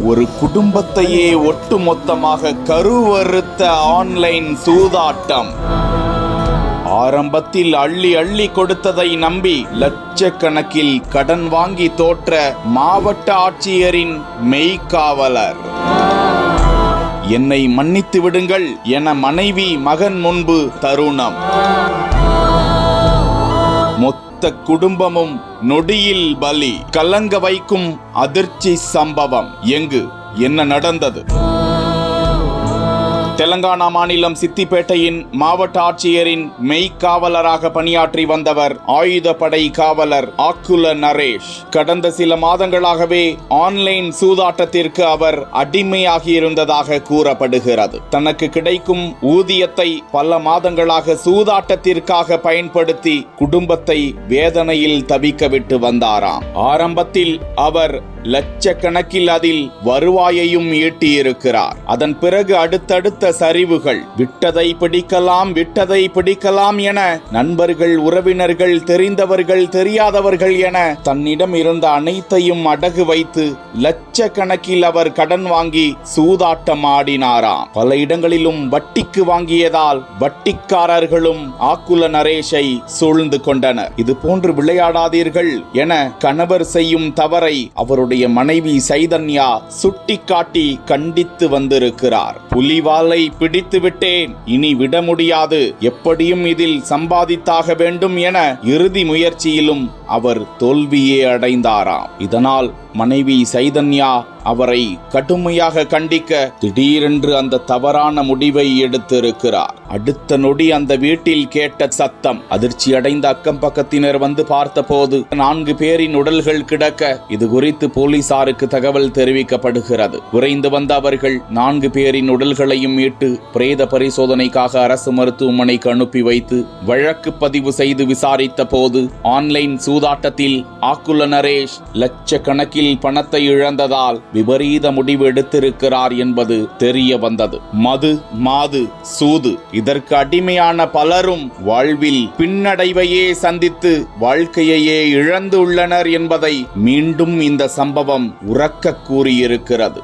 ஒரு குடும்பத்தையே ஒட்டுமொத்தமாக கருவறுத்த ஆன்லைன் சூதாட்டம். ஆரம்பத்தில் அள்ளி அள்ளி கொடுத்ததை நம்பி லட்சக்கணக்கில் கடன் வாங்கி தோற்ற மாவட்ட ஆட்சியரின் மெய்காவலர். என்னை மன்னித்து விடுங்கள் என மனைவி மகன் முன்பு தருணம். மொத்த குடும்பமும் நொடியில் பலி. கலங்க வைக்கும் அதிர்ச்சி சம்பவம். எங்கு என்ன நடந்தது? தெலங்கானா மாநிலம் சித்திப்பேட்டையின் மாவட்ட ஆட்சியரின் மெய்காவலராக பணியாற்றி வந்தவர் ஆயுதப்படை காவலர் ஆக்குல நரேஷ். கடந்த சில மாதங்களாகவே ஆன்லைன் சூதாட்டத்திற்கு அவர் அடிமையாகியிருந்ததாக கூறப்படுகிறது. தனக்கு கிடைக்கும் ஊதியத்தை பல மாதங்களாக சூதாட்டத்திற்காக பயன்படுத்தி குடும்பத்தை வேதனையில் தவிக்க விட்டு வந்தாராம். ஆரம்பத்தில் அவர் லட்சக்கணக்கில் அதில் வருவாயையும் ஈட்டியிருக்கிறார். அதன் பிறகு அடுத்தடுத்த சரிவுகள். விட்டதை பிடிக்கலாம் என நண்பர்கள், உறவினர்கள், தெரிந்தவர்கள், தெரியாதவர்கள் என தன்னிடம் இருந்த அனைத்தையும் அடகு வைத்து லட்சக்கணக்கில் அவர் கடன் வாங்கி சூதாட்டம் ஆடினாராம். பல இடங்களிலும் வட்டிக்கு வாங்கியதால் வட்டிக்காரர்களும் ஆக்குல நரேஷை சூழ்ந்து கொண்டனர். இது போன்று விளையாடாதீர்கள் என கணவர் செய்யும் தவறை அவருடைய மனைவி சைதன்யா சுட்டிக்காட்டி கண்டித்து வந்திருக்கிறார். புலிவாலை பிடித்து விட்டேன், இனி விட முடியாது, எப்படியும் இதில் சம்பாதித்தாக வேண்டும் என இறுதி முயற்சியிலும் அவர் தோல்வியே அடைந்தாராம். இதனால் மனைவி சைதன்யா அவரை கடுமையாக கண்டிக்க திடீரென்று அந்த தவறான முடிவை எடுத்திருக்கிறார். அடுத்த நொடி அந்த வீட்டில் கேட்ட சத்தம். அதிர்ச்சி அடைந்த அக்கம் பக்கத்தினர் வந்து பார்த்தபோது 4 பேரின் உடல்கள் கிடக்க இது குறித்து போலீசாருக்கு தகவல் தெரிவிக்கப்படுகிறது. விரைந்து வந்த அவர்கள் 4 பேரின் உடல்களையும் மீட்டு பிரேத பரிசோதனைக்காக அரசு மருத்துவமனைக்கு அனுப்பி வைத்து வழக்கு பதிவு செய்து விசாரித்த போது ஆன்லைன் சூதாட்டத்தில் ஆக்குல நரேஷ் லட்சக்கணக்கில் பணத்தை இழந்ததால் விபரீத முடிவு எடுத்திருக்கிறார் என்பது தெரிய வந்தது. மது, மாது, சூது இதற்கு அடிமையான பலரும் வாழ்வில் பின்னடைவையே சந்தித்து வாழ்க்கையையே இழந்து உள்ளனர் என்பதை மீண்டும் இந்த சம்பவம் உரக்க கூறியிருக்கிறது.